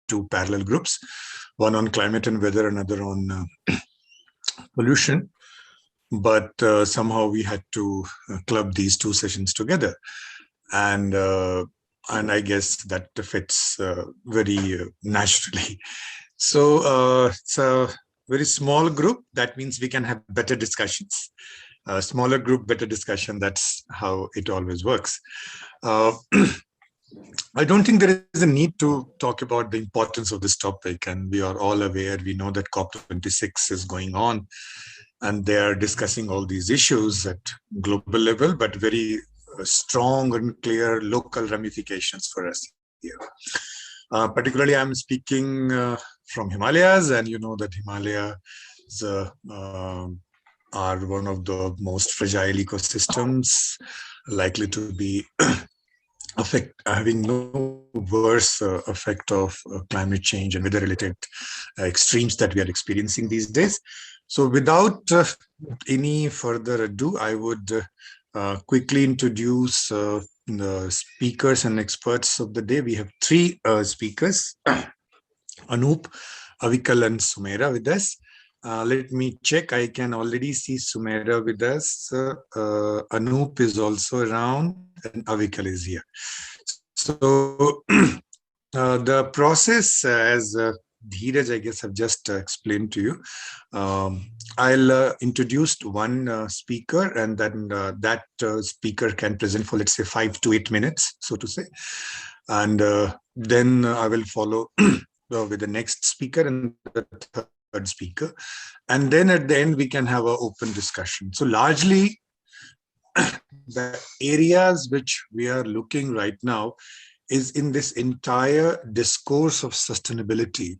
two parallel groups, one on climate and weather, another on pollution. But somehow we had to club these two sessions together. And I guess that fits very naturally. So it's a very small group. That means we can have better discussions. Smaller group, better discussion. That's how it always works. I don't think there is a need to talk about the importance of this topic. And we are all aware, we know that COP26 is going on. And they are discussing all these issues at global level, but very strong and clear local ramifications for us here. Particularly, I'm speaking from Himalayas, and you know that Himalayas are one of the most fragile ecosystems, likely to be having no worse effect of climate change and weather-related extremes that we are experiencing these days. So without any further ado, I would quickly introduce the speakers and experts of the day. We have three speakers, Anup, Avikal, and Sumaira with us. Let me check. I can already see Sumaira with us. Anup is also around, and Avikal is here. So the process, as Dheeraj, I guess, I've just explained to you. I'll introduce one speaker, and then that speaker can present for, let's say, 5 to 8 minutes, so to say. And then I will follow with the next speaker and the third speaker. And then at the end, we can have an open discussion. So largely, the areas which we are looking right now is in this entire discourse of sustainability,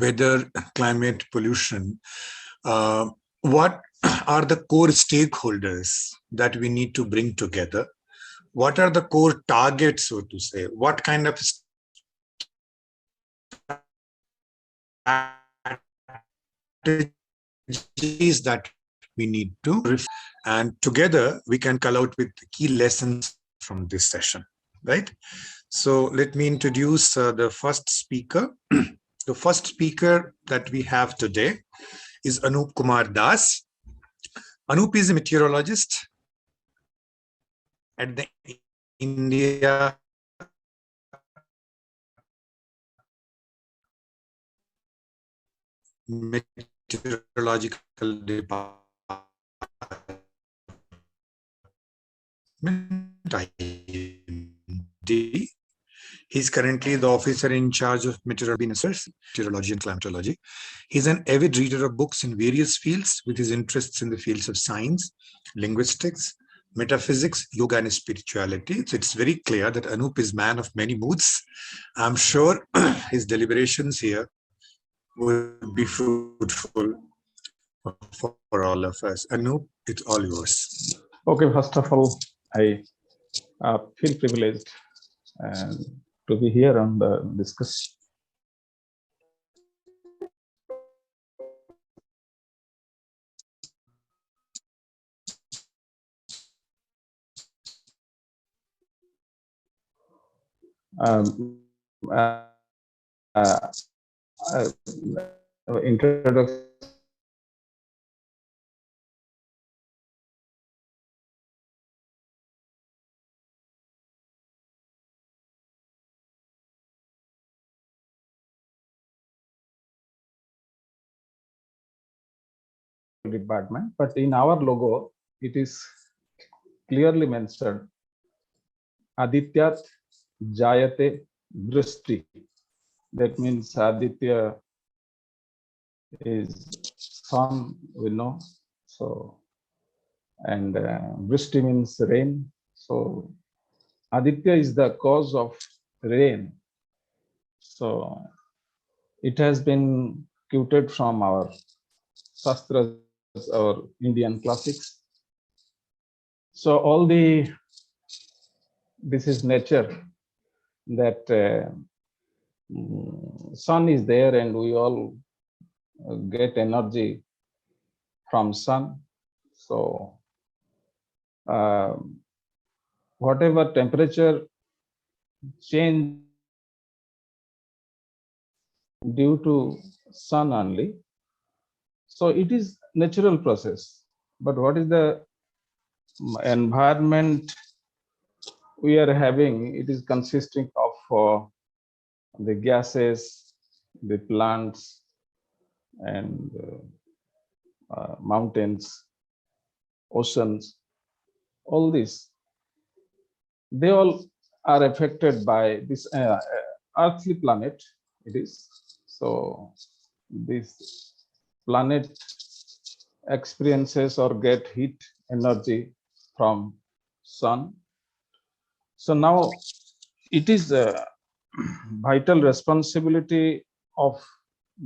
weather, climate, pollution. What are the core stakeholders that we need to bring together? What are the core targets, so to say? What kind of strategies that we need to, and together we can call out with key lessons from this session, right? So let me introduce the first speaker. The first speaker that we have today is Anub Kumar Das. Anup is a meteorologist at the India Meteorological Department. He's currently the officer in charge of meteorology and climatology. He's an avid reader of books in various fields, with his interests in the fields of science, linguistics, metaphysics, yoga, and spirituality. So it's very clear that Anup is man of many moods. I'm sure his deliberations here will be fruitful for all of us. Anup, it's all yours. Okay, first of all, I feel privileged to be here and discuss. Introduction. Department, but in our logo, it is clearly mentioned Adityat Jayate Vrishti. That means Aditya is sun, we know. So, and Vrishti means rain. So, Aditya is the cause of rain. So, it has been quoted from our Shastras, our Indian classics. So, all this is nature, that sun is there and we all get energy from sun. So whatever temperature change due to sun only. So it is natural process. But what is the environment we are having? It is consisting of the gases, the plants, and mountains, oceans, all this. They all are affected by this earthly planet. It is so this planet experiences or get heat energy from sun. So now it is a vital responsibility of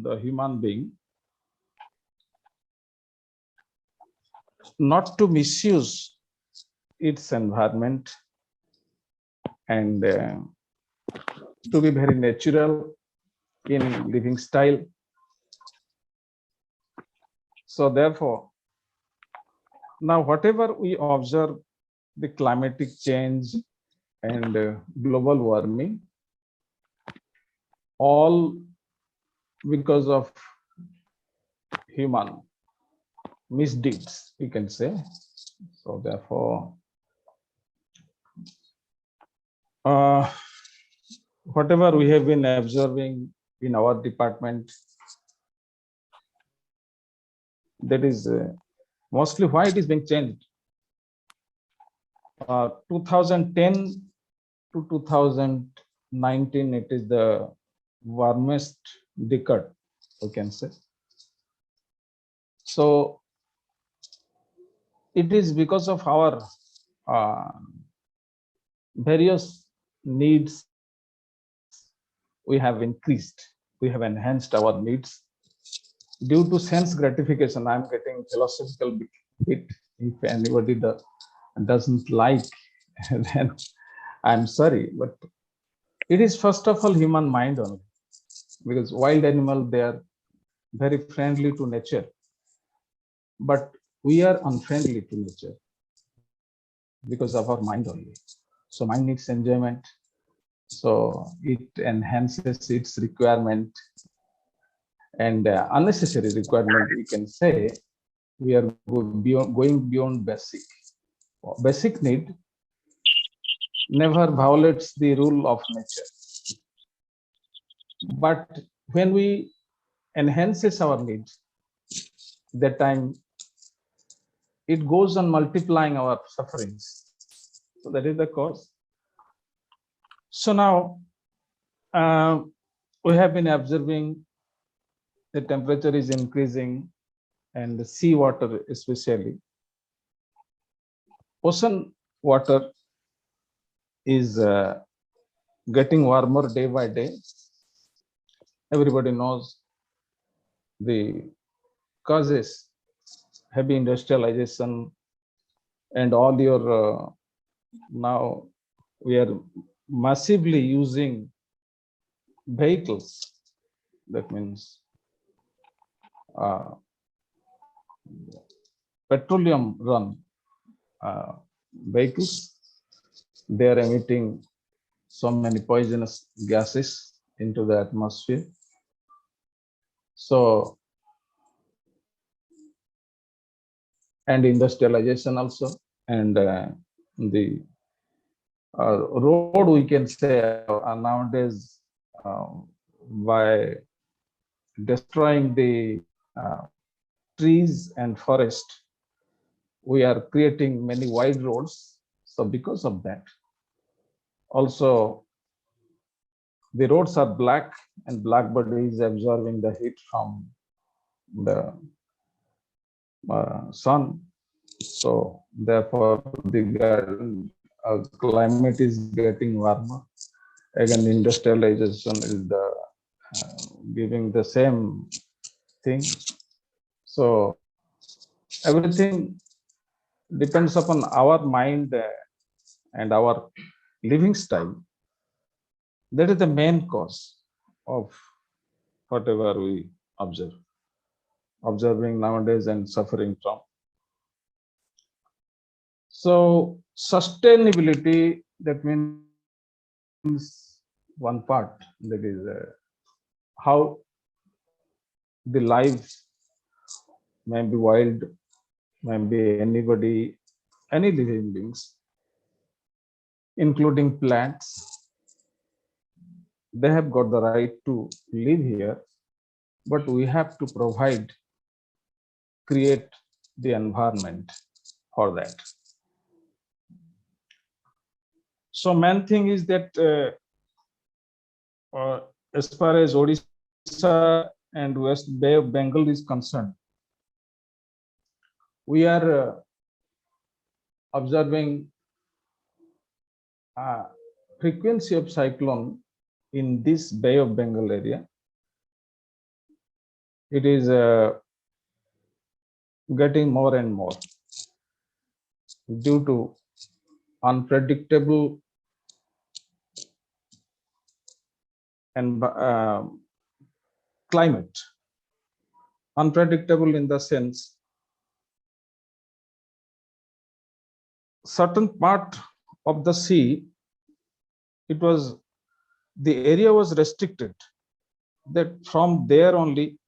the human being not to misuse its environment and to be very natural in living style. So therefore, now whatever we observe, the climatic change and global warming, all because of human misdeeds, we can say. So therefore, whatever we have been observing in our department, that is mostly why it is being changed. 2010 to 2019, it is the warmest decade, we can say. So it is because of our various needs we have increased, we have enhanced our needs due to sense gratification. I'm getting philosophical bit. If anybody doesn't like, then I'm sorry, but it is first of all human mind only, because wild animal, they are very friendly to nature, but we are unfriendly to nature because of our mind only. So mind needs enjoyment, so it enhances its requirement, and unnecessary requirement, we can say. We are going beyond basic need never violates the rule of nature. But when we enhances our needs, that time it goes on multiplying our sufferings. So that is the cause. So now we have been observing the temperature is increasing, and the sea water especially. Ocean water is getting warmer day by day. Everybody knows the causes: heavy industrialization, and all your now we are massively using vehicles. That means petroleum run vehicles. They are emitting so many poisonous gases into the atmosphere. So, and industrialization also, and the road, we can say, nowadays, by destroying the trees and forest, we are creating many wide roads. So because of that, also the roads are black, and black body is absorbing the heat from the sun. So therefore the climate is getting warmer. Again, industrialization is giving the same thing. So everything depends upon our mind and our living style. That is the main cause of whatever we observing nowadays and suffering from. So sustainability, that means one part, that is how the life, maybe wild, maybe anybody, any living beings, including plants, they have got the right to live here, but we have to provide, create the environment for that. So main thing is that as far as Odisha and West Bay of Bengal is concerned, we are observing frequency of cyclone in this Bay of Bengal area. It is getting more and more due to unpredictable and climate. Unpredictable in the sense, certain part of the sea, the area was restricted, that from there only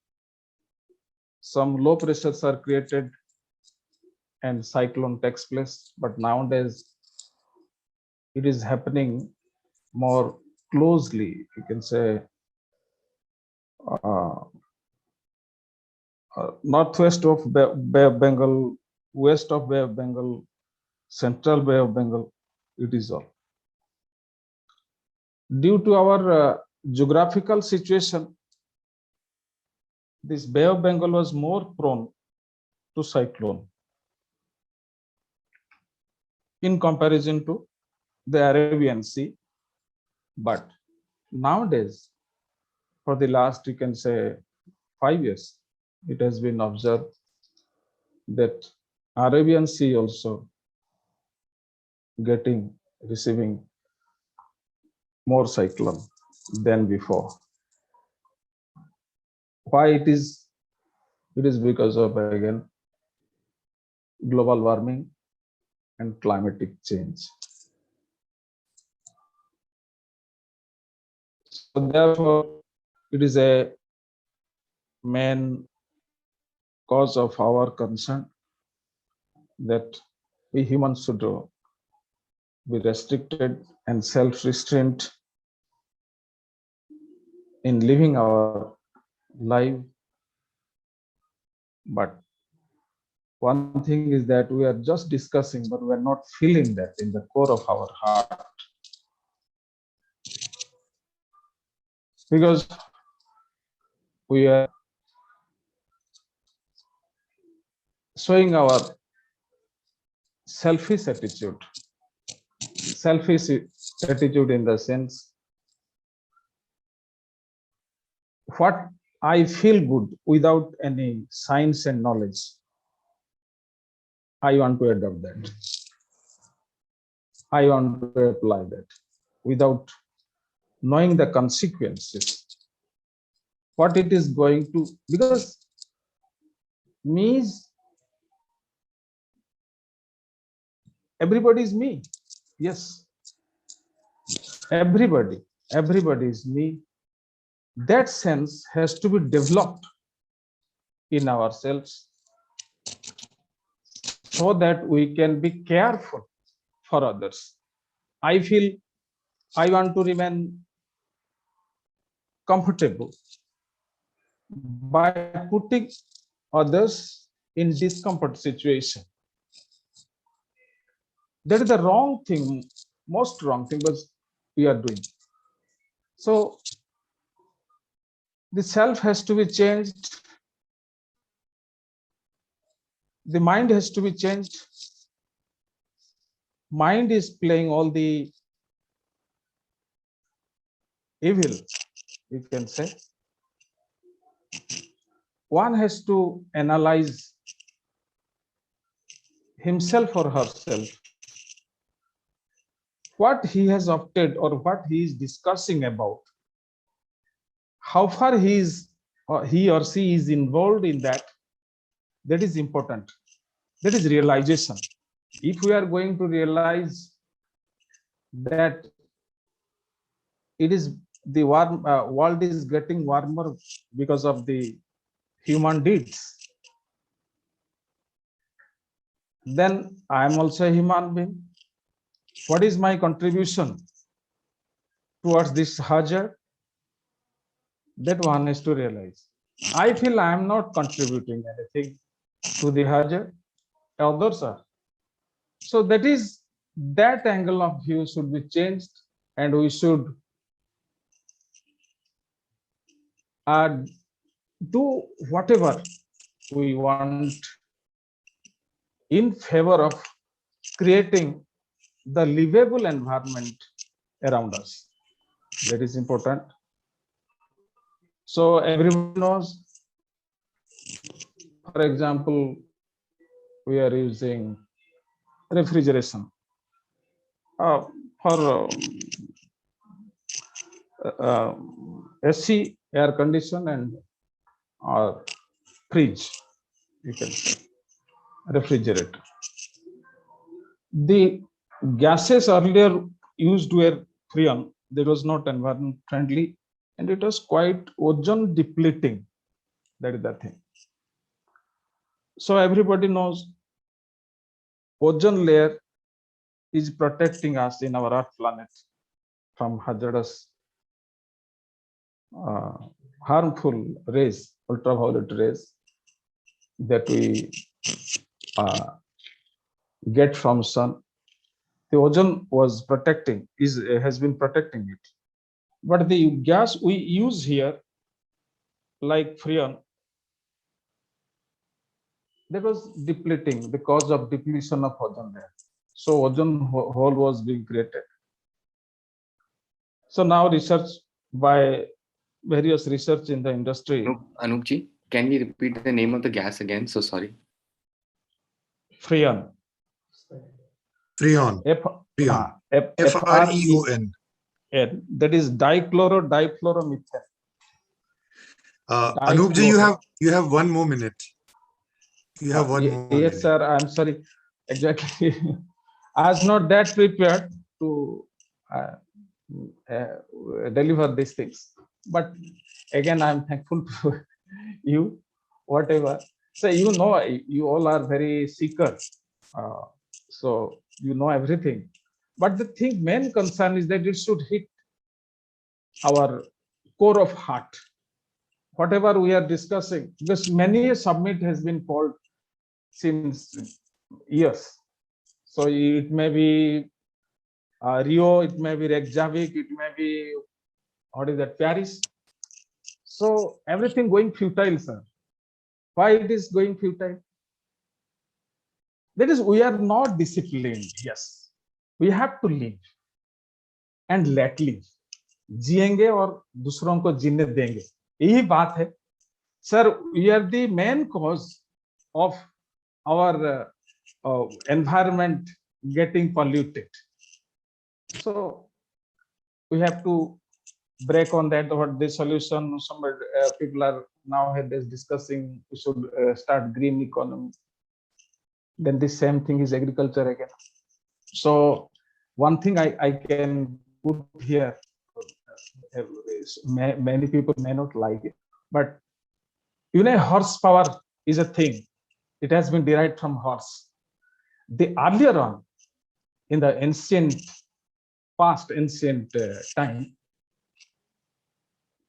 some low pressures are created and cyclone takes place. But nowadays it is happening more closely, you can say, northwest of Bay of Bengal, west of Bay of Bengal, central Bay of Bengal, it is all. Due to our geographical situation, this Bay of Bengal was more prone to cyclone in comparison to the Arabian Sea. But nowadays, for the last, you can say, 5 years, it has been observed that Arabian Sea also receiving more cyclone than before. Why it is? It is because of, again, global warming and climatic change. So therefore, it is a main cause of our concern that we humans should be restricted and self-restrained in living our life. But one thing is that we are just discussing, but we are not feeling that in the core of our heart. Because we are showing our selfish attitude in the sense, what I feel good without any science and knowledge, I want to adopt that. I want to apply that without knowing the consequences, what it is going to, because me is, everybody is me. Yes, everybody is me. That sense has to be developed in ourselves so that we can be careful for others. I feel I want to remain comfortable by putting others in discomfort situation. That is the wrong thing, most wrong thing was we are doing. So the self has to be changed. The mind has to be changed. Mind is playing all the evil, you can say. One has to analyze himself or herself, what he has opted or what he is discussing about, how far he or she is involved in that. That is important. That is realization. If we are going to realize that it is the world is getting warmer because of the human deeds, then I am also a human being. What is my contribution towards this hazard? That one is to realize. I feel I am not contributing anything to the hazard, others are. So that angle of view should be changed, and we should do whatever we want in favor of creating the livable environment around us. That is important. So everyone knows, for example, we are using refrigeration for AC, air condition, and fridge, you can say, refrigerator. The gases earlier used were freon. That was not environment friendly, and it was quite ozone depleting. That is the thing. So everybody knows ozone layer is protecting us in our Earth planet from hazardous, harmful rays, ultraviolet rays that we get from sun. The ozone was protecting, has been protecting it. But the gas we use here, like freon, that was depleting, the cause of depletion of ozone layer. So ozone hole was being created. So now research by various research in the industry. Anubji, can you repeat the name of the gas again? So sorry. Freon. Freon. Freon. That is difluoromethane. Anubji, you have 1 more minute. You have one more. Yes, sir. I'm sorry. Exactly. I was not that prepared to deliver these things. But again, I'm thankful to you, whatever. So, you all are very seekers. So, you know everything. But the main concern is that it should hit our core of heart. Whatever we are discussing, because many a summit has been called since years. So it may be Rio, it may be Reykjavik, it may be, what is that, Paris. So everything going futile, sir. Why it is going futile? That is, we are not disciplined. Yes, we have to live and let live. जिएंगे और दूसरों को जीने देंगे, यही बात है. Sir, we are the main cause of our environment getting polluted. So we have to break on that. What the solution? Some people are nowadays discussing we should start green economy. Then the same thing is agriculture again. So one thing I can put here, many people may not like it, but horsepower is a thing. It has been derived from horse. The earlier on, in the ancient time,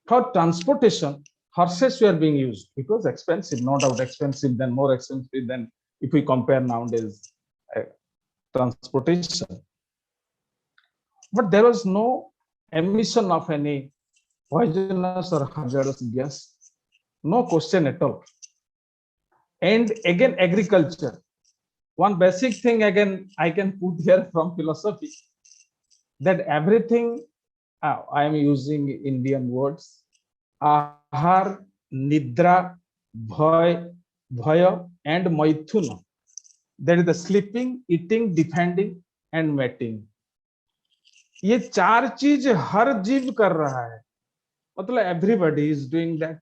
for transportation, horses were being used. It was expensive, no doubt expensive, then more expensive than if we compare nowadays transportation. But there was no emission of any poisonous or hazardous gas, no question at all. And again, agriculture. One basic thing again I can put here from philosophy, that everything, I am using Indian words, ahar, nidra, bhaya, and maithuna. That is the sleeping, eating, defending, and mating. ये 4 चीज हर जीव कर रहा है, मतलब everybody is doing that.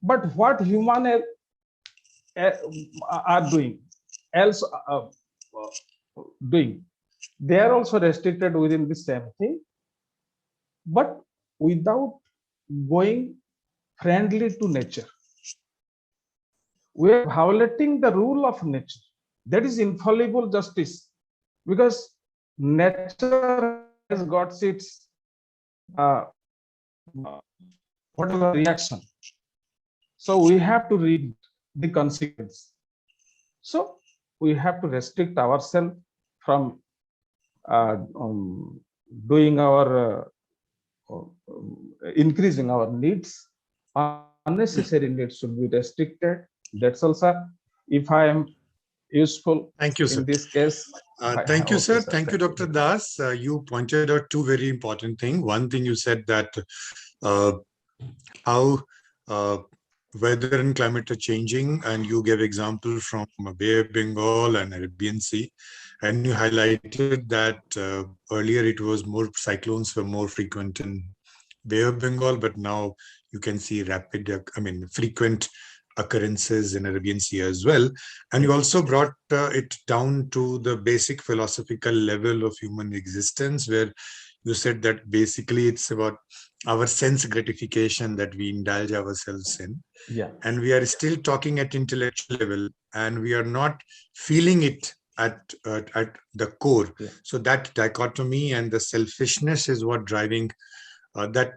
But what human are doing, else doing, they are also restricted within the same thing, but without going friendly to nature. we are violating the rule of nature. That is infallible justice, because nature has got its uh, whatever reaction. So we have to read the consequence. So we have to restrict ourselves from doing our increasing our needs. Unnecessary needs should be restricted. That's all, sir. If I am useful Thank you, in sir. this case. Thank you, Okay, sir. sir. Thank you, Dr. Das. You pointed out two very important things. One thing you said that how weather and climate are changing, and you gave example from Bay of Bengal and Arabian Sea, and you highlighted that earlier it was more cyclones were more frequent in Bay of Bengal, but now you can see frequent occurrences in Arabian Sea as well. And you also brought it down to the basic philosophical level of human existence, where you said that basically it's about our sense gratification that we indulge ourselves in. Yeah. And we are still talking at intellectual level, and we are not feeling it at the core. Yeah. So that dichotomy and the selfishness is what driving that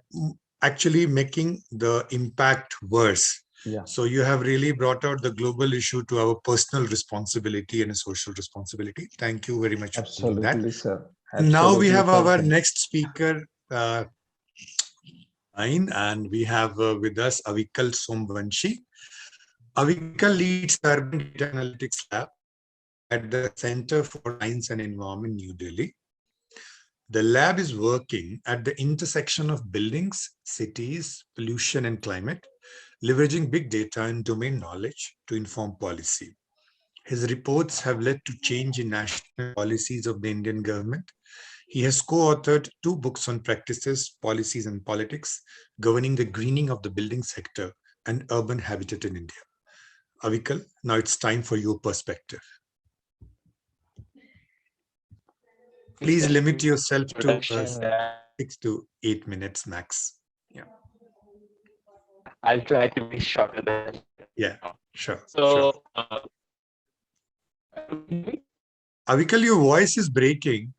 actually making the impact worse. Yeah. So you have really brought out the global issue to our personal responsibility and a social responsibility. Thank you very much for doing that. Absolutely, sir. Now we Absolutely, have sir. our Thank you. next speaker line, and we have with us Avikal Somvanshi. Avikal leads the Urban Data Analytics Lab at the Center for Science and Environment, New Delhi. The lab is working at the intersection of buildings, cities, pollution, and climate, leveraging big data and domain knowledge to inform policy. His reports have led to change in national policies of the Indian government. He has co-authored 2 books on practices, policies, and politics governing the greening of the building sector and urban habitat in India. Avikal, now it's time for your perspective. Please limit yourself to 6 to 8 minutes max. Yeah. I'll try to be shorter than. Yeah, sure. So, sure. Avikal, your voice is breaking.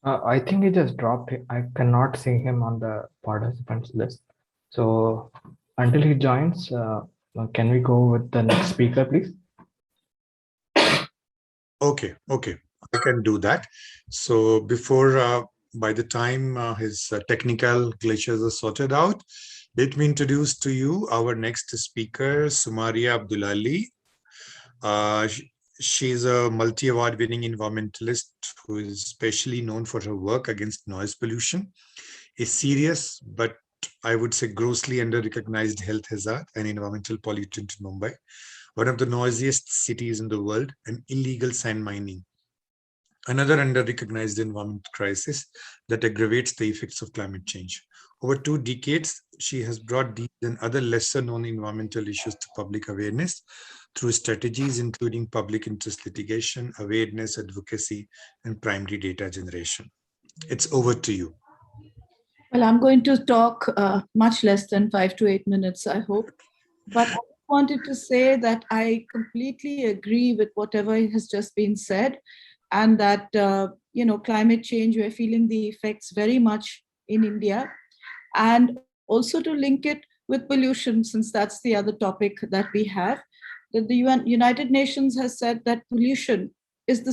I think he just dropped it. I cannot see him on the participants list. So until he joins, can we go with the next speaker, please? Okay, I can do that. So before, by the time his technical glitches are sorted out, let me introduce to you our next speaker, Sumaria Abdullahi. She's a multi-award winning environmentalist who is especially known for her work against noise pollution, a serious but I would say grossly under-recognized health hazard and environmental pollutant in Mumbai, one of the noisiest cities in the world, and illegal sand mining, another under-recognized environmental crisis that aggravates the effects of climate change. Over 2 decades, she has brought these and other lesser-known environmental issues to public awareness through strategies including public interest litigation, awareness, advocacy, and primary data generation. It's over to you. Well, I'm going to talk much less than 5 to 8 minutes, I hope. But I wanted to say that I completely agree with whatever has just been said, and that, climate change, we're feeling the effects very much in India. And also to link it with pollution, since that's the other topic that we have, that the United Nations has said that pollution is the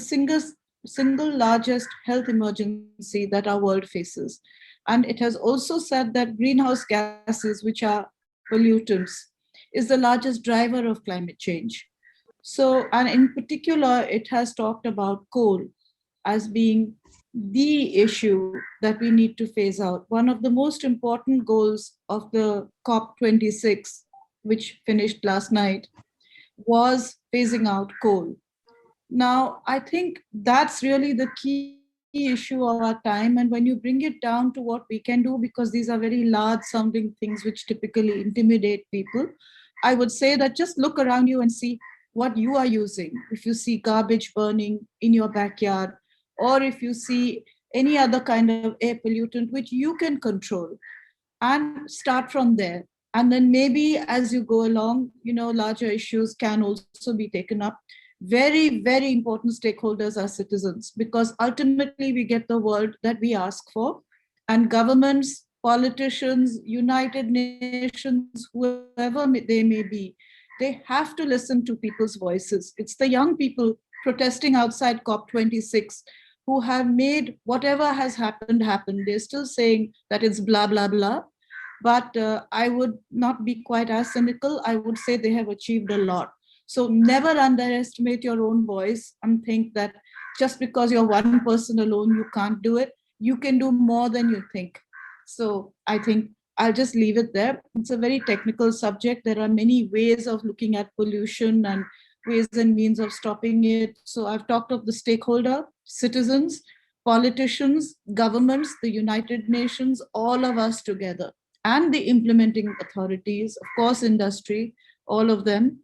single largest health emergency that our world faces. And it has also said that greenhouse gases, which are pollutants, is the largest driver of climate change. So, and in particular, it has talked about coal as being the issue that we need to phase out. One of the most important goals of the COP26, which finished last night, was phasing out coal. Now, I think that's really the key issue of our time. And when you bring it down to what we can do, because these are very large sounding things which typically intimidate people, I would say that just look around you and see what you are using. If you see garbage burning in your backyard, or if you see any other kind of air pollutant which you can control, and start from there. And then maybe as you go along, larger issues can also be taken up. Very, very important stakeholders are citizens, because ultimately we get the world that we ask for. And governments, politicians, United Nations, whoever they may be, they have to listen to people's voices. It's the young people protesting outside COP26 who have made whatever has happened happen. They're still saying that it's blah, blah, blah. But I would not be quite as cynical. I would say they have achieved a lot. So never underestimate your own voice and think that just because you're one person alone, you can't do it. You can do more than you think. So I think I'll just leave it there. It's a very technical subject. There are many ways of looking at pollution and ways and means of stopping it. So I've talked of the stakeholder, citizens, politicians, governments, the United Nations, all of us together, and the implementing authorities, of course, industry, all of them.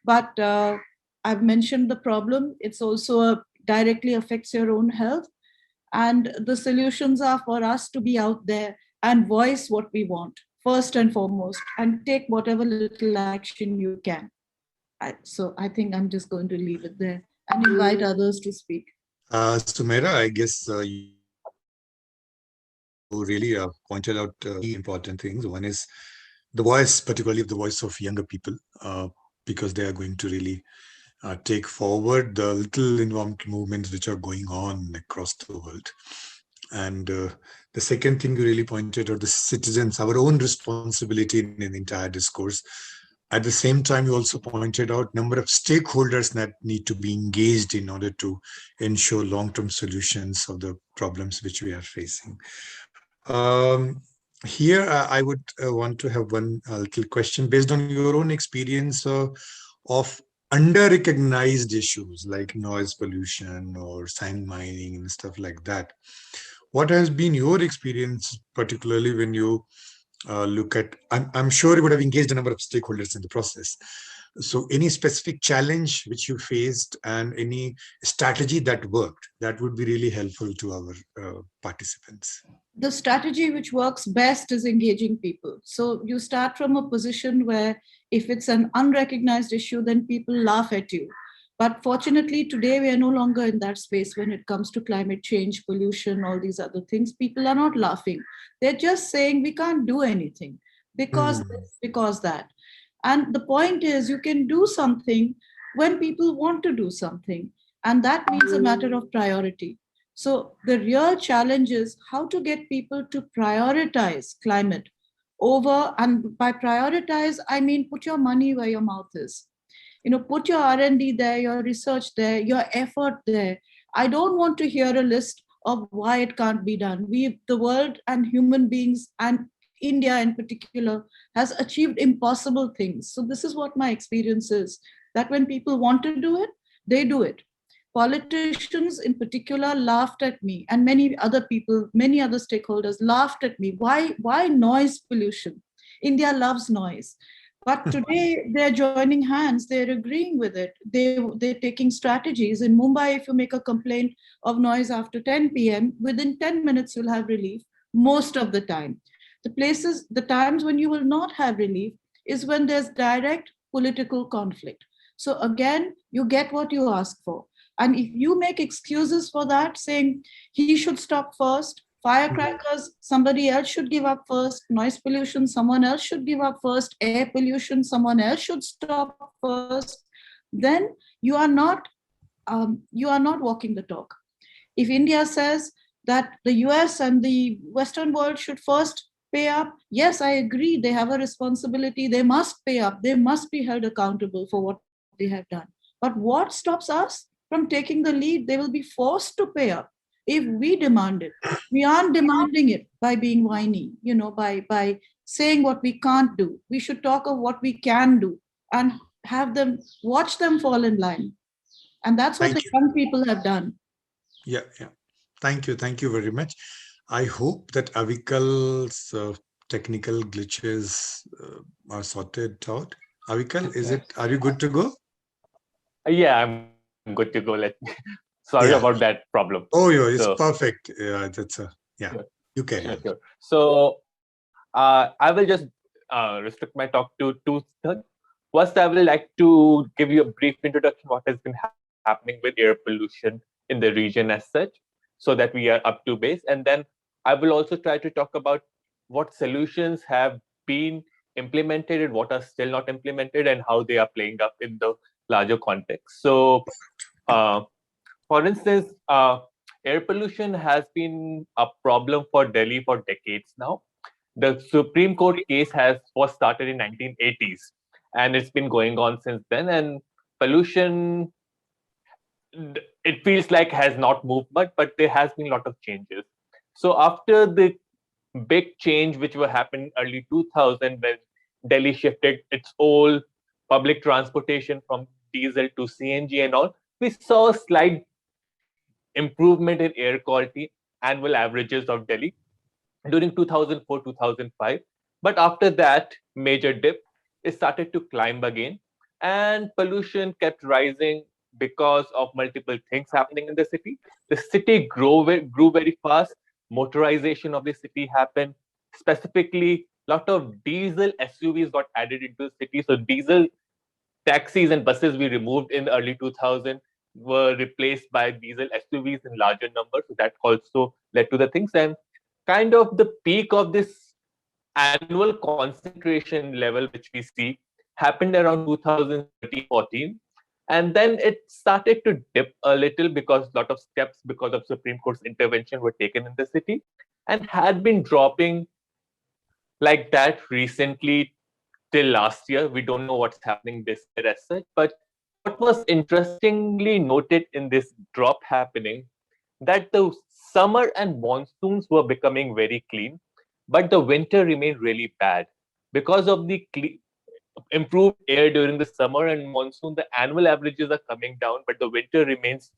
But I've mentioned the problem. It's also directly affects your own health. And the solutions are for us to be out there and voice what we want, first and foremost, and take whatever little action you can. So I think I'm just going to leave it there and invite others to speak. Sumaira, I guess you really pointed out important things. One is the voice, particularly the voice of younger people, because they are going to really take forward the little environmental movements which are going on across the world. And the second thing you really pointed out, the citizens, our own responsibility in the entire discourse. At the same time, you also pointed out number of stakeholders that need to be engaged in order to ensure long-term solutions of the problems which we are facing. Here, I would want to have one little question based on your own experience of under-recognized issues like noise pollution or sand mining and stuff like that. What has been your experience, particularly when you look at, I'm sure you would have engaged a number of stakeholders in the process. So any specific challenge which you faced and any strategy that worked, that would be really helpful to our participants. The strategy which works best is engaging people. So you start from a position where if it's an unrecognized issue, then people laugh at you. But fortunately, today we are no longer in that space when it comes to climate change, pollution, all these other things. People are not laughing. They're just saying we can't do anything because this, because that. And the point is you can do something when people want to do something. And that means a matter of priority. So the real challenge is how to get people to prioritize climate over, and by prioritize, I mean put your money where your mouth is. Put your R&D there, your research there, your effort there. I don't want to hear a list of why it can't be done. The world and human beings and India in particular has achieved impossible things. So this is what my experience is, that when people want to do it, they do it. Politicians in particular laughed at me, and many other people, many other stakeholders laughed at me. Why noise pollution? India loves noise. But today they're joining hands, they're agreeing with it. They're taking strategies. In Mumbai, if you make a complaint of noise after 10 p.m., within 10 minutes you'll have relief most of the time. The times when you will not have relief is when there's direct political conflict. So again, you get what you ask for. And if you make excuses for that, saying he should stop first, firecrackers, somebody else should give up first, noise pollution, someone else should give up first, air pollution, someone else should stop first, then you are not walking the talk. If India says that the US and the Western world should first pay up, yes, I agree, they have a responsibility, they must pay up, they must be held accountable for what they have done. But what stops us from taking the lead? They will be forced to pay up if we demand it. We aren't demanding it by being whiny, by saying what we can't do. We should talk of what we can do and watch them fall in line. And that's what the young people have done. Yeah. Thank you very much. I hope that Avikal's technical glitches are sorted out. Avikal, are you good to go? Yeah, I'm good to go. Sorry about that problem. Oh, yeah, it's perfect. Yeah, you can. Sure. So I will just restrict my talk to two things. First, I will like to give you a brief introduction what has been happening with air pollution in the region as such, so that we are up to base. And then I will also try to talk about what solutions have been implemented and what are still not implemented and how they are playing up in the larger context. So, uh, for instance, air pollution has been a problem for Delhi for decades now. The Supreme Court case was started in 1980s, and it's been going on since then. And pollution, it feels like has not moved much, but there has been a lot of changes. So after the big change which will happen early 2000 when Delhi shifted its whole public transportation from diesel to CNG and all, we saw a slight improvement in air quality annual averages of Delhi during 2004 2005. But after that major dip, it started to climb again, and pollution kept rising because of multiple things happening in the city. The city grew very fast. Motorization of the city happened. Specifically, a lot of diesel SUVs got added into the city. So diesel taxis and buses we removed in the early 2000 were replaced by diesel SUVs in larger numbers. So that also led to the things. And kind of the peak of this annual concentration level, which we see, happened around 2013-14. And then it started to dip a little because a lot of steps because of Supreme Court's intervention were taken in the city and had been dropping like that recently till last year. We don't know what's happening this year as such. But what was interestingly noted in this drop happening, that the summer and monsoons were becoming very clean, but the winter remained really bad. Because of the improved air during the summer and monsoon, the annual averages are coming down, but the winter remains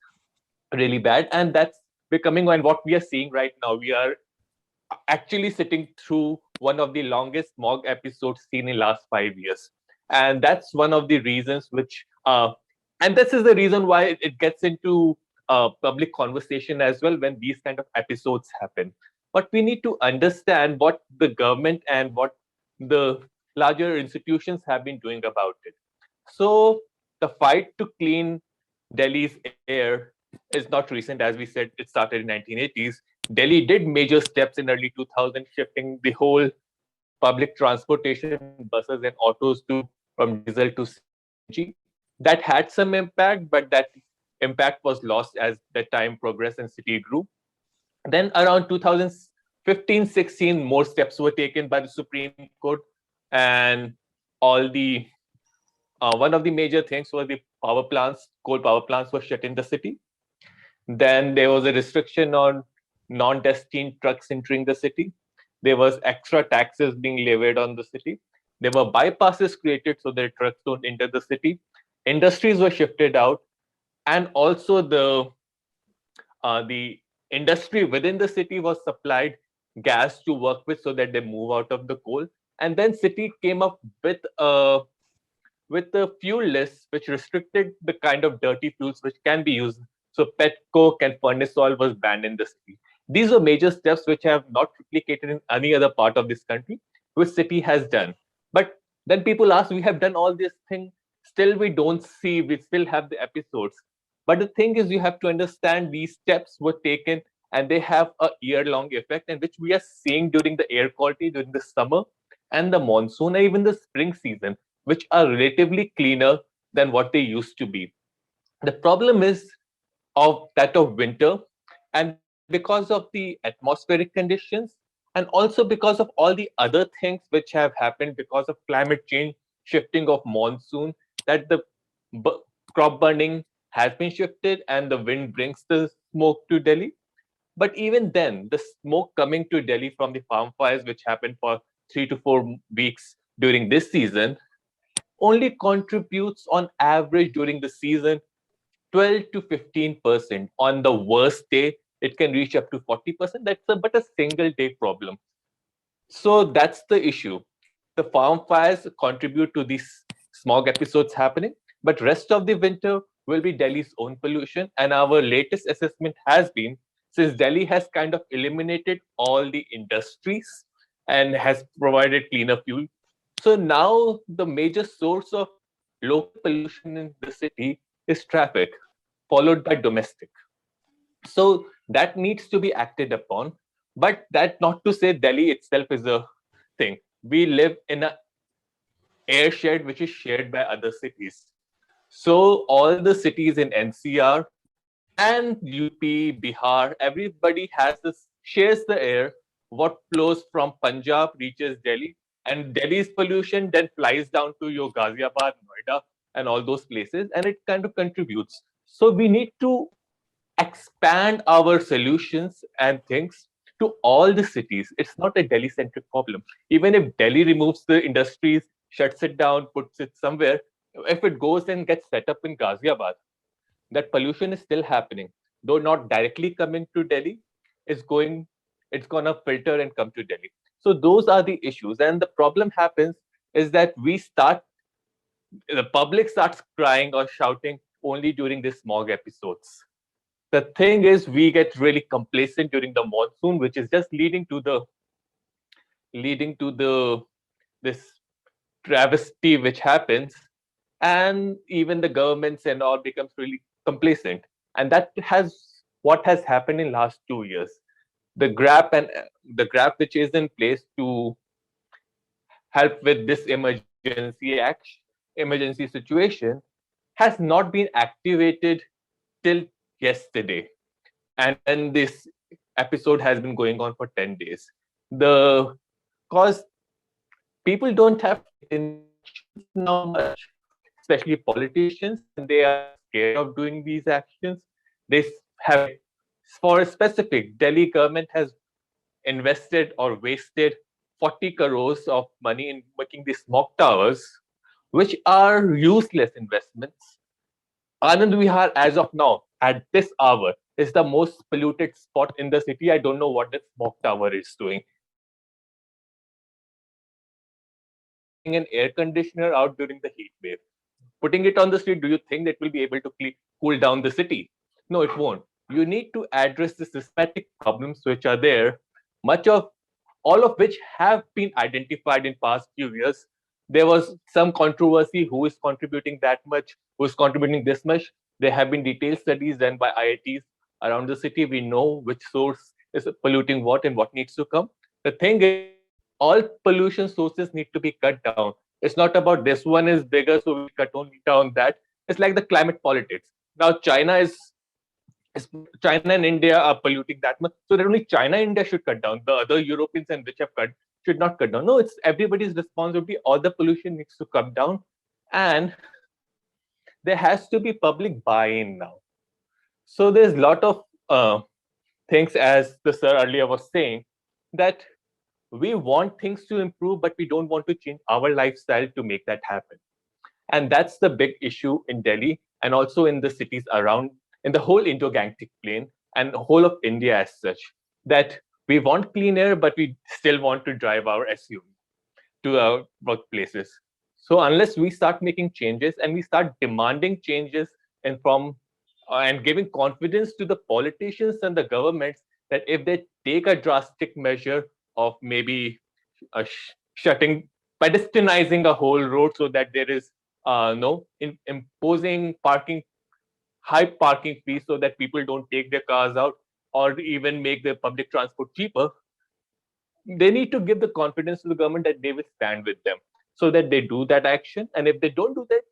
really bad. And that's becoming, and what we are seeing right now, we are actually sitting through one of the longest smog episodes seen in last 5 years. And that's one of the reasons which, and this is the reason why it gets into public conversation as well when these kind of episodes happen. But we need to understand what the government and what the larger institutions have been doing about it. So the fight to clean Delhi's air is not recent. As we said, it started in 1980s. Delhi did major steps in early 2000, shifting the whole public transportation, buses and autos to from diesel to CNG. That had some impact, but that impact was lost as the time progressed and city grew. Then around 2015-16, more steps were taken by the Supreme Court, and all the one of the major things was the power plants, coal power plants were shut in the city. Then there was a restriction on non-destined trucks entering the city. There was extra taxes being levied on the city. There were bypasses created so that trucks don't enter the city. Industries were shifted out, and also the industry within the city was supplied gas to work with so that they move out of the coal. And then city came up with a fuel list which restricted the kind of dirty fuels which can be used. So pet coke and furnace oil was banned in the city. These were major steps which have not replicated in any other part of this country, which city has done. But then people ask, we have done all this thing, still we don't see, we still have the episodes. But the thing is, you have to understand these steps were taken and they have a year-long effect, and which we are seeing during the air quality during the summer and the monsoon, or even the spring season, which are relatively cleaner than what they used to be. The problem is of that of winter, and because of the atmospheric conditions, and also because of all the other things which have happened because of climate change, shifting of monsoon, that the crop burning has been shifted and the wind brings the smoke to Delhi. But even then, the smoke coming to Delhi from the farm fires, which happened for 3 to 4 weeks during this season, only contributes on average during the season 12 to 15%. On the worst day, it can reach up to 40%. That's but a single day problem. So that's the issue. The farm fires contribute to these smog episodes happening, but rest of the winter will be Delhi's own pollution. And our latest assessment has been, since Delhi has kind of eliminated all the industries and has provided cleaner fuel So now the major source of local pollution in the city is traffic, followed by domestic. So that needs to be acted upon. But that not to say Delhi itself is a thing. We live in an air shed which is shared by other cities. So all the cities in NCR and UP, Bihar, everybody has this shares the air. What flows from Punjab reaches Delhi, and Delhi's pollution then flies down to your Ghaziabad, Noida, and all those places, and it kind of contributes. So we need to expand our solutions and things to all the cities. It's not a Delhi centric problem. Even if Delhi removes the industries, shuts it down, puts it somewhere, if it goes and gets set up in Ghaziabad, that pollution is still happening, though not directly coming to Delhi. It's gonna filter and come to Delhi. So those are the issues, and the problem happens is that the public starts crying or shouting only during the smog episodes. The thing is, we get really complacent during the monsoon, which is just leading to the this travesty which happens, and even the governments and all becomes really complacent, and that has what has happened in last 2 years. The grab which is in place to help with this emergency situation has not been activated till yesterday, and then this episode has been going on for 10 days. The cause people don't have faith in elections now much, especially politicians, and they are scared of doing these actions. They have, for a specific, Delhi government has invested or wasted 40 crores of money in making these smoke towers, which are useless investments. Anand Vihar, as of now, at this hour, is the most polluted spot in the city. I don't know what the smoke tower is doing. Putting an air conditioner out during the heat wave. Putting it on the street, do you think that will be able to cool down the city? No, it won't. You need to address the systematic problems which are there, much of all of which have been identified in past few years. There was some controversy who is contributing that much, who is contributing this much. There have been detailed studies done by IITs around the city. We know which source is polluting what and what needs to come. The thing is, all pollution sources need to be cut down. It's not about this one is bigger, so we cut only down that. It's like the climate politics. Now is China and India are polluting that much, so that only China and India should cut down. The other Europeans and which have cut should not cut down. No, it's everybody's responsibility. All the pollution needs to come down, and there has to be public buy-in now. So there's a lot of things, as the sir earlier was saying, that we want things to improve, but we don't want to change our lifestyle to make that happen. And that's the big issue in Delhi and also in the cities around, in the whole Indo-Gangetic plain and whole of India as such, that we want clean air, but we still want to drive our SUV to our workplaces. So unless we start making changes and we start demanding changes and giving confidence to the politicians and the governments that if they take a drastic measure of maybe shutting, pedestrianizing a whole road so that there is imposing high parking fees so that people don't take their cars out, or even make the public transport cheaper, they need to give the confidence to the government that they will stand with them so that they do that action. And if they don't do that,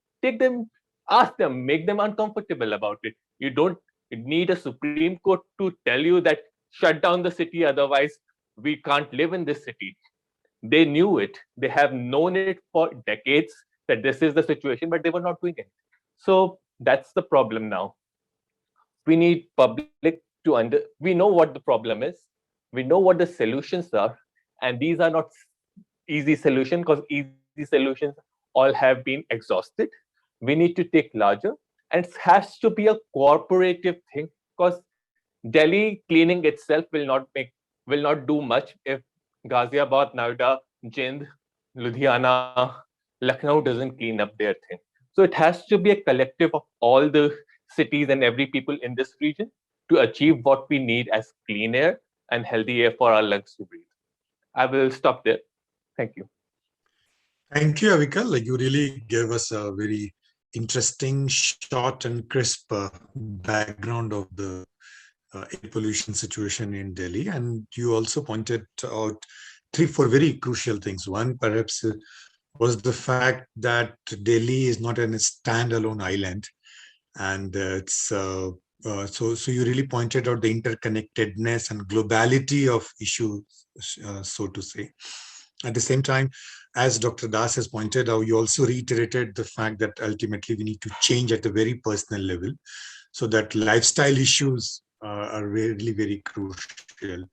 ask them, make them uncomfortable about it. You don't need a Supreme Court to tell you that shut down the city, otherwise we can't live in this city. They knew it. They have known it for decades that this is the situation, but they were not doing it. So that's the problem now. We need public to we know what the problem is. We know what the solutions are. And these are not easy solutions, because easy solutions all have been exhausted. We need to take larger, and it has to be a cooperative thing, because Delhi cleaning itself will not do much if Ghaziabad, Noida, Jind, Ludhiana, Lucknow doesn't clean up their thing. So it has to be a collective of all the cities and every people in this region to achieve what we need as clean air and healthy air for our lungs to breathe. I will stop there. Thank you. Thank you, Avikal. Like, you really gave us a very interesting, short and crisp background of the air pollution situation in Delhi. And you also pointed out 3, 4 very crucial things. One, perhaps, was the fact that Delhi is not a standalone island. And so you really pointed out the interconnectedness and globality of issues, so to say. At the same time, as Dr. Das has pointed out, you also reiterated the fact that ultimately we need to change at a very personal level, so that lifestyle issues are really very crucial.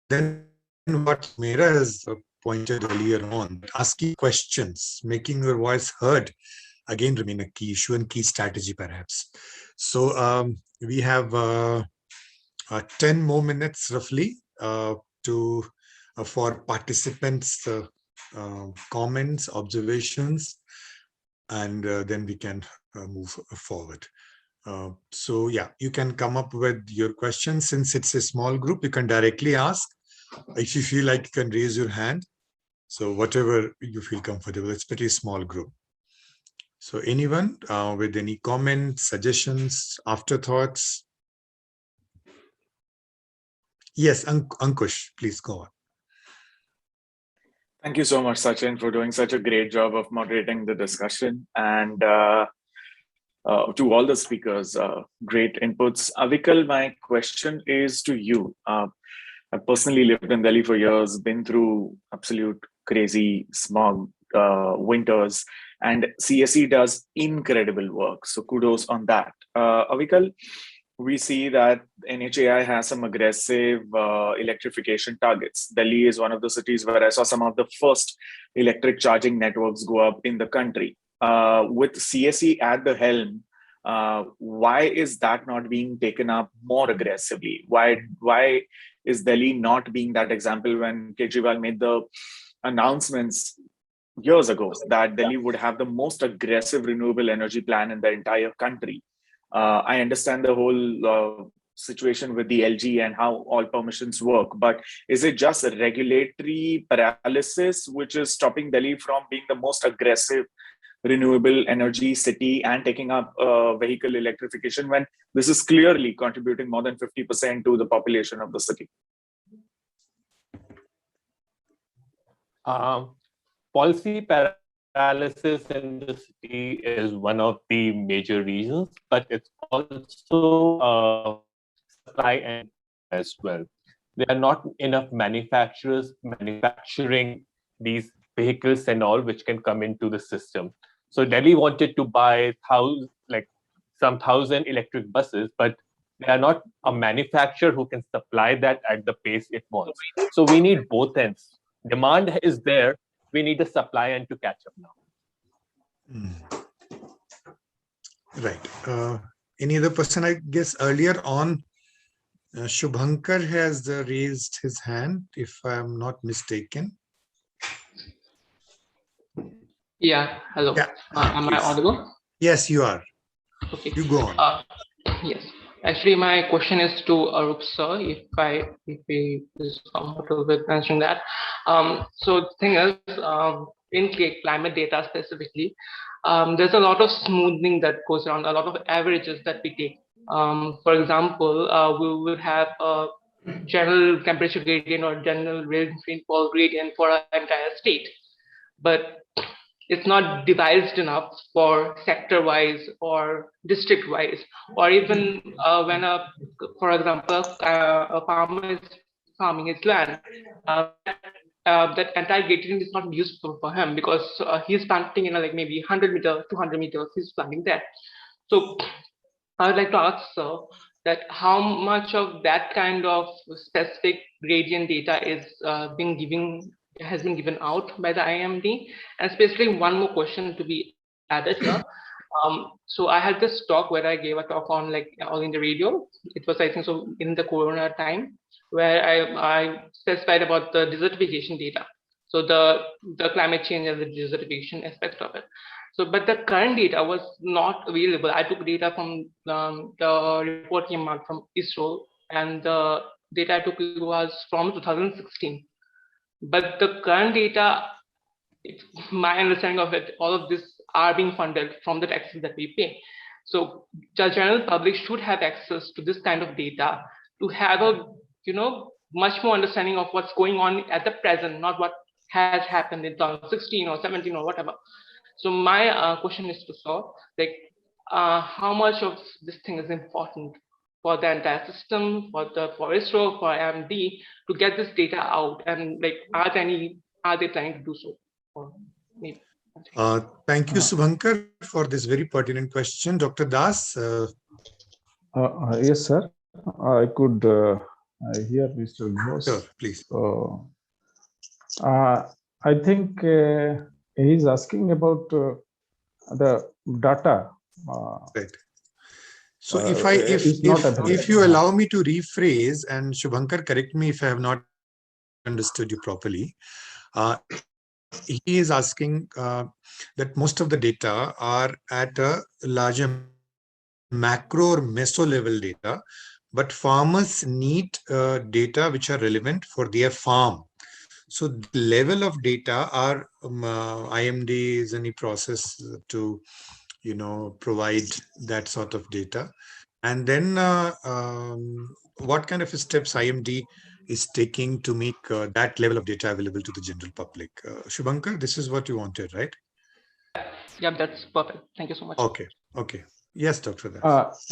Then what Mera has pointed earlier on, asking questions, making your voice heard, again remain a key issue and key strategy perhaps. So we have 10 more minutes roughly to for participants' comments, observations, and then we can move forward. So yeah, you can come up with your questions. Since it's a small group, you can directly ask. If you feel like you can raise your hand. So whatever you feel comfortable, it's pretty small group. So anyone with any comments, suggestions, afterthoughts? Yes, Ankush, please go on. Thank you so much, Sachin, for doing such a great job of moderating the discussion. And to all the speakers, great inputs. Avikal, my question is to you. I've personally lived in Delhi for years, been through absolute crazy smog winters, and CSE does incredible work. So kudos on that. Avikal, we see that NHAI has some aggressive electrification targets. Delhi is one of the cities where I saw some of the first electric charging networks go up in the country. With CSE at the helm, why is that not being taken up more aggressively? Why is Delhi not being that example when Kejriwal made the announcements years ago that Delhi would have the most aggressive renewable energy plan in the entire country? I understand the whole situation with the LG and how all permissions work, but is it just a regulatory paralysis which is stopping Delhi from being the most aggressive renewable energy city and taking up vehicle electrification when this is clearly contributing more than 50% to the population of the city? Policy paralysis in the city is one of the major reasons, but it's also supply and as well. There are not enough manufacturers manufacturing these vehicles and all which can come into the system. So Delhi wanted to buy some 1,000 electric buses, but they are not a manufacturer who can supply that at the pace it wants. So we need both ends. Demand is there. We need the supply end to catch up now. Right. Any other person? I guess earlier on, Shubhankar has raised his hand, if I'm not mistaken. Yeah, hello. Yeah, am I audible? Yes, you are. Okay. You go on. Yes. Actually, my question is to Arup sir, if he is comfortable with answering that. So the thing is, in climate data specifically, there's a lot of smoothing that goes around, a lot of averages that we take. For example, we will have a general temperature gradient or general rainfall gradient for our entire state, but it's not devised enough for sector-wise or district-wise, or even when for example, a farmer is farming his land, that entire gradient is not useful for him because he's planting in like maybe 100 meters, 200 meters, he's planting there. So I would like to ask sir that how much of that kind of specific gradient data is has been given out by the IMD, and especially one more question to be added here. So I had this talk where I gave a talk on like All in the Radio. It was, I think, so in the Corona time, where I specified about the desertification data. So the climate change and the desertification aspect of it. So, but the current data was not available. I took data from the report came out from ISRO, and the data I took was from 2016. But the current data it's my understanding of it, all of this are being funded from the taxes that we pay. So the general public should have access to this kind of data to have a, much more understanding of what's going on at the present, not what has happened in 2016 or 17 or whatever. So my question is to Sir, like, how much of this thing is important for the entire system, for ISRO, for IMD to get this data out, and like, are they planning to do so? Or maybe. Thank you, Subhankar, for this very pertinent question. Dr. Das? Yes, sir. I could hear Mr. Ghosh. Sure, please. So, I think he's asking about the data. Right. So if you allow me to rephrase, and Shubhankar, correct me if I have not understood you properly. He is asking that most of the data are at a larger macro or meso level data, but farmers need data which are relevant for their farm. So the level of data are IMD is any process to provide that sort of data, and then what kind of steps IMD is taking to make that level of data available to the general public. Shubhankar, this is what you wanted, right? Yeah, that's perfect. Thank you so much. Okay. Yes, Dr. Das.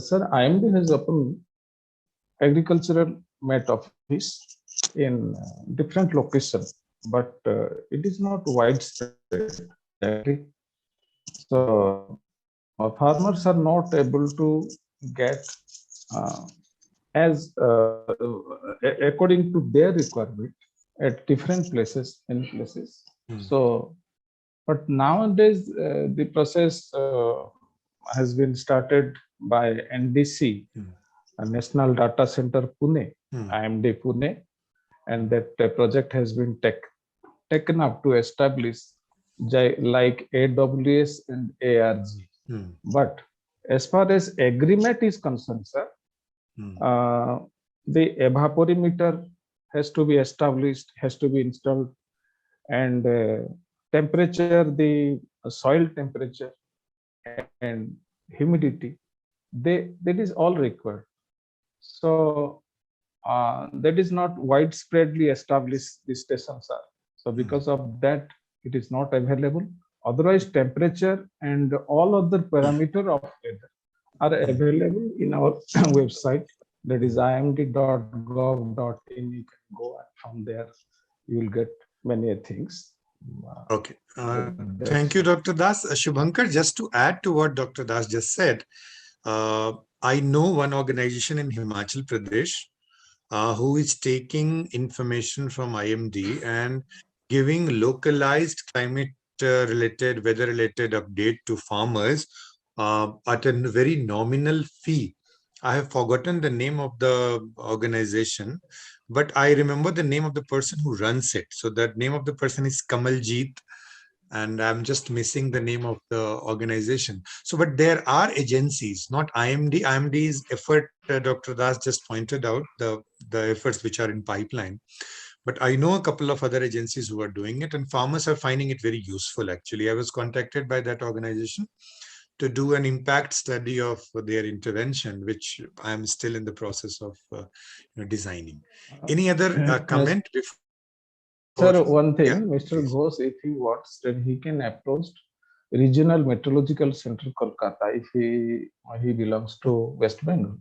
Sir, IMD has opened agricultural met office in different locations, but it is not widespread. So farmers are not able to get as according to their requirement at different places in places. So, but nowadays the process has been started by NDC, National Data Center Pune, IMD Pune, and that project has been taken up to establish like AWS and ARG. But as far as agreement is concerned, sir, the evaporimeter has to be established, has to be installed, and temperature, the soil temperature and humidity, that is all required. So that is not widespreadly established, the stations are. So because of that, it is not available. Otherwise, temperature and all other parameter of weather are available in our website. That is imd.gov.in. You can go, and from there you will get many things. Okay. Thank you, Dr. Das. Shubhankar, just to add to what Dr. Das just said, I know one organization in Himachal Pradesh who is taking information from IMD and giving localized climate-related, weather-related update to farmers at a very nominal fee. I have forgotten the name of the organization, but I remember the name of the person who runs it. So that name of the person is Kamaljit, and I'm just missing the name of the organization. So, but there are agencies, not IMD. IMD's effort, Dr. Das just pointed out the efforts which are in pipeline. But I know a couple of other agencies who are doing it, and farmers are finding it very useful. Actually, I was contacted by that organization to do an impact study of their intervention, which I'm still in the process of designing. Any other comment before? Sir, one thing, yeah, Mr. Ghosh, if he wants, then he can approach Regional Meteorological Center, Kolkata, if he belongs to West Bengal.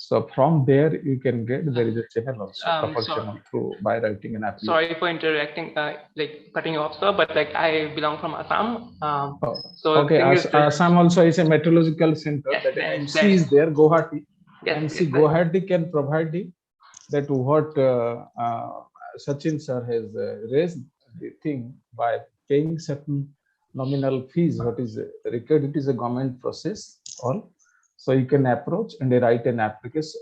So from there, you can get, there is a channel also, couple channel through by writing an application. Sorry for interacting, like cutting you off, sir, but like I belong from Assam. So okay, Assam also is a meteorological center. Yes, that MC is there, Guwahati. Yes, MC Guwahati can provide you that what Sachin sir has raised the thing by paying certain nominal fees. What is required? It is a government process. All. So you can approach and write an application,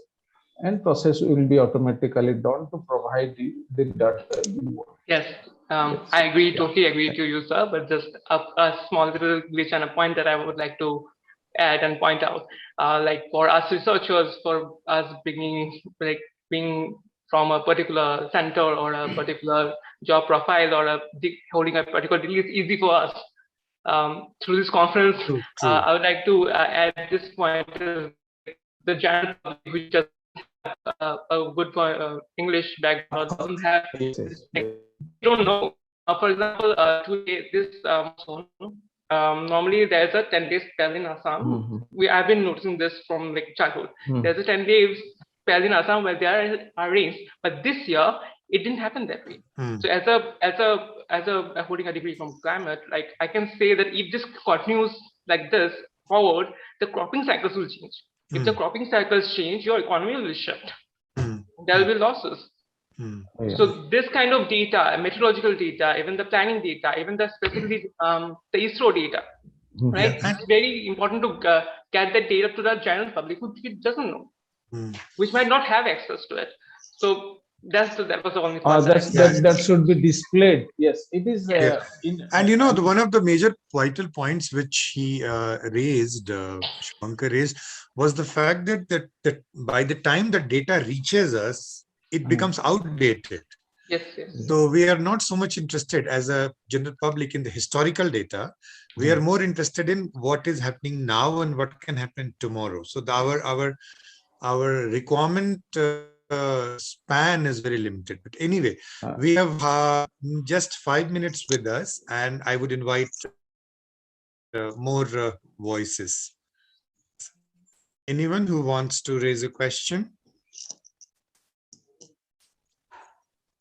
and process will be automatically done to provide you the data you want. Yes, I agree, totally agree to you, sir. But just a small little glitch and a point that I would like to add and point out. Like for us researchers, for us being from a particular center or a particular job profile or holding a particular degree is easy for us. Through this conference, True. I would like to add this point: the general public which doesn't have a good English background or doesn't have this thing, don't know. For example, today this normally there's a 10-day spell in Assam. I've been noticing this from like childhood. There's a 10-day spell in Assam where there are rains, but this year it didn't happen that way. So as a holding a degree from climate, like I can say that if this continues like this forward, the cropping cycles will change. If the cropping cycles change, your economy will shift. There will be losses. So this kind of data, meteorological data, even the planning data, even the specifically the ISRO data, right? It's very important to get that data to the general public who doesn't know, which might not have access to it. So that was the only part. That should be displayed. Yes, it is. And one of the major vital points which he raised, Shankar raised, was the fact that by the time the data reaches us, it becomes outdated. Yes. So we are not so much interested as a general public in the historical data. We are more interested in what is happening now and what can happen tomorrow. So our requirement span is very limited. But anyway, we have just 5 minutes with us, and I would invite more voices. Anyone who wants to raise a question?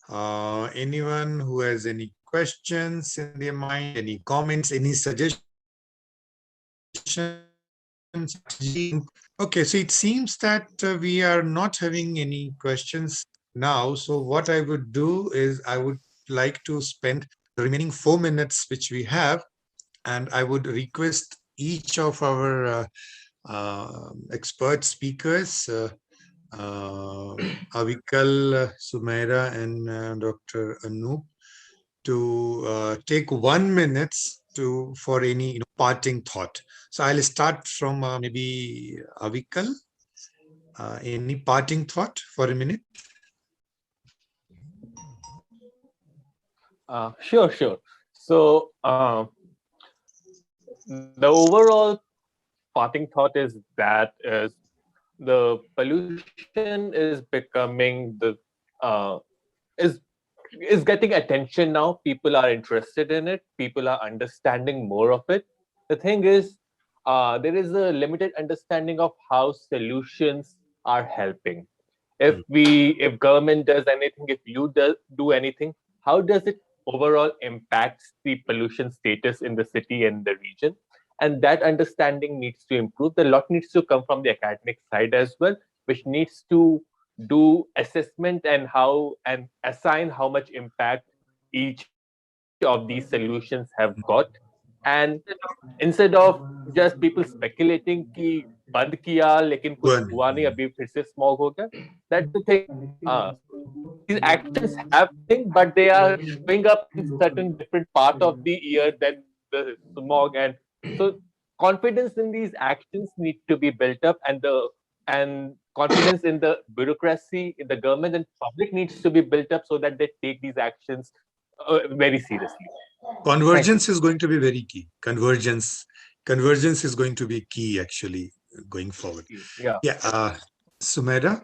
Anyone who has any questions in their mind, any comments, any suggestions? Okay, so it seems that we are not having any questions now. So what I would do is I would like to spend the remaining 4 minutes which we have, and I would request each of our expert speakers, Avikal, Sumaira, and Dr. Anub, to take 1 minute for any parting thought. So I'll start from maybe Avikal. Any parting thought for a minute? Sure. So the overall parting thought is that the pollution is becoming is getting attention now. People are interested in it. People are understanding more of it. The thing is, there is a limited understanding of how solutions are helping. If government does anything, if you do anything, how does it overall impacts the pollution status in the city and the region? And that understanding needs to improve. A lot needs to come from the academic side as well, which needs to do assessment and assign how much impact each of these solutions have got. And instead of just people speculating कि बंद किया लेकिन कुछ हुआ नहीं अभी फिर से smog हो गया, that's the thing. These actions happening, but they are showing up in certain different part of the year than the smog, and so confidence in these actions need to be built up, and confidence in the bureaucracy, in the government and public needs to be built up so that they take these actions very seriously. Convergence is going to be very key. Convergence is going to be key actually going forward. Yeah. Sumaira?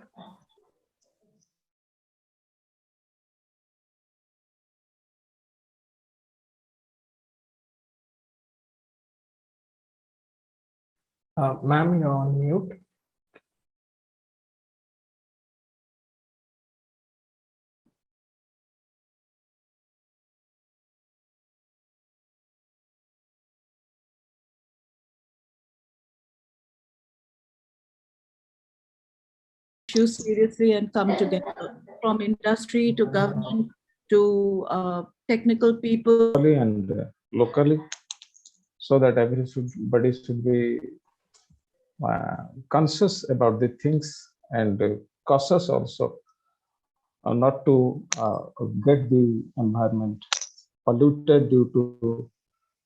Ma'am, you're on mute. Issues seriously and come together, from industry to government to technical people and locally, so that everybody should be conscious about the things and cautious also, not to get the environment polluted due to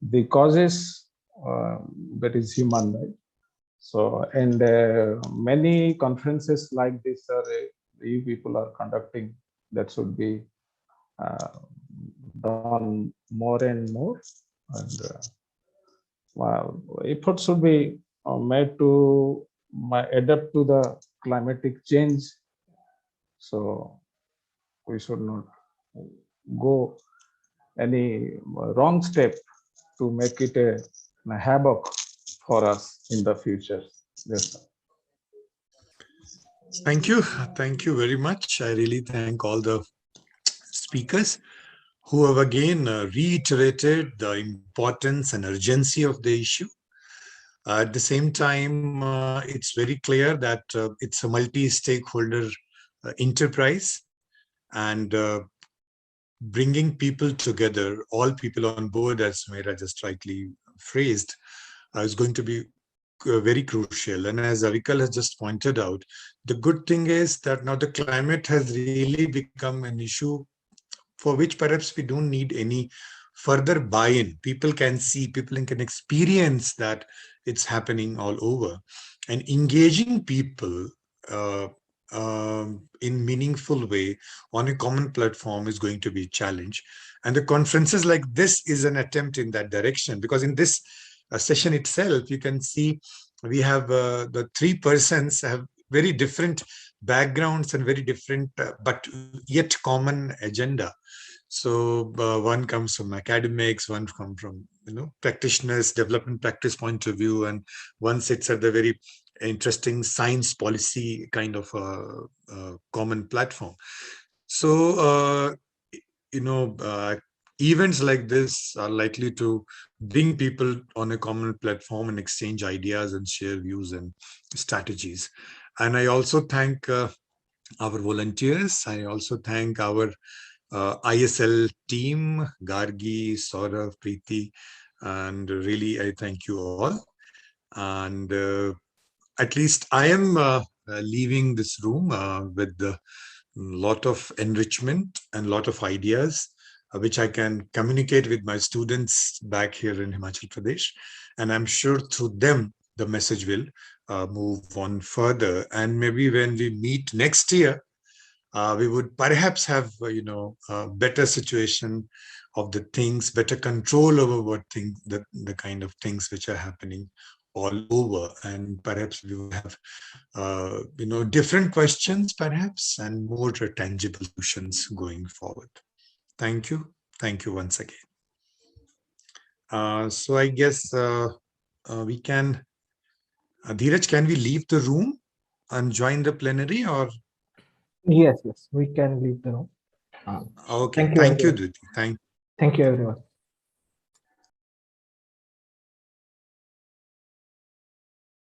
the causes that is human, right? So, and many conferences like this are you people are conducting, that should be done more and more, and efforts should be made to adapt to the climatic change. So we should not go any wrong step to make it a havoc for us in the future. Yes, sir. Thank you. Thank you very much. I really thank all the speakers who have again reiterated the importance and urgency of the issue. At the same time, it's very clear that it's a multi-stakeholder enterprise, and bringing people together, all people on board, as Sumaria just rightly phrased, is going to be very crucial. And as Avikal has just pointed out, the good thing is that now the climate has really become an issue for which perhaps we don't need any further buy-in. People can see, people can experience that it's happening all over. And engaging people in meaningful way on a common platform is going to be a challenge. And the conferences like this is an attempt in that direction, because in this session itself, you can see we have the three persons have very different backgrounds and very different but yet common agenda. So one comes from academics, one comes from practitioners, development practice point of view, and one sits at the very interesting science policy kind of common platform. So events like this are likely to bring people on a common platform and exchange ideas and share views and strategies. And I also thank our volunteers. I also thank our ISL team, Gargi, Saurav, Preeti, and really I thank you all. And at least I am leaving this room with a lot of enrichment and a lot of ideas, which I can communicate with my students back here in Himachal Pradesh. And I'm sure through them, the message will move on further. And maybe when we meet next year, we would perhaps have, a better situation of the things, better control over what things, the kind of things which are happening all over. And perhaps we will have, different questions, perhaps, and more tangible solutions going forward. Thank you. Thank you once again. So I guess we can, Dheeraj, can we leave the room and join the plenary, or? Yes, we can leave the room. Okay. Thank you, Dhriti. Thank you, everyone.